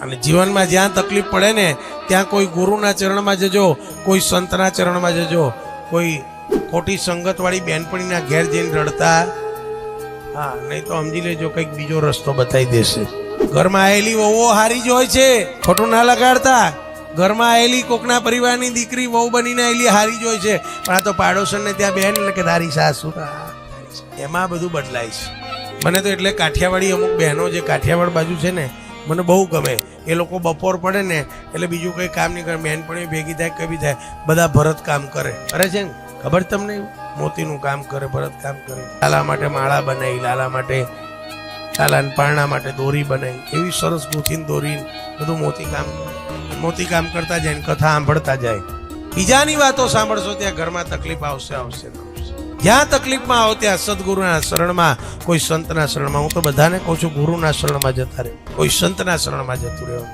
અને જીવનમાં જ્યાં તકલીફ પડે ને ત્યાં કોઈ ગુરુના ચરણમાં જજો, કોઈ સંતના ચરણમાં જજો, કોઈ ખોટી સંગતવાળી બેનપણીના ઘેર જઈને રડતા હા, નહીં તો સમજી લેજો કંઈક બીજો રસ્તો બતાવી દેશે. ઘરમાં આવેલી વહુઓ હારી જ હોય છે, ખોટું ના લગાડતા. ઘરમાં આવેલી કોકના પરિવારની દીકરી વહુ બનીને આવેલી હારી જ હોય છે, પણ આ તો પાડોશરને ત્યાં બેન એટલે કે તારી સાસુ, એમાં બધું બદલાય છે. મને તો એટલે કાઠિયાવાડી અમુક બહેનો જે કાઠિયાવાડ બાજુ છે ને મને બહુ ગમે. એ લોકો બપોર પડે ને એટલે બીજું કંઈ કામ નહીં કરે, બહેનપણી ભેગી થાય કઈ બી થાય, બધા ભરત કામ કરે છે ને, ખબર તમને? મોતીનું કામ કરે, ભરત કામ કરે. લાલા માટે માળા બનાવી, લાલા માટે લાલાને પારણા માટે દોરી બનાવી, એવી સરસ ગૂંથીને દોરીને બધું મોતી કામ કરતા જાય ને કથા સાંભળતા જાય. બીજાની વાતો સાંભળશો ત્યાં ઘરમાં તકલીફ આવશે. જ્યાં તકલીફમાં આવો ત્યાં સદગુરુના શરણમાં, કોઈ સંતના શરણમાં. હું તો બધાને કહું છું ગુરુના શરણમાં જતા રહે, કોઈ સંતના શરણમાં જતું રહેવું.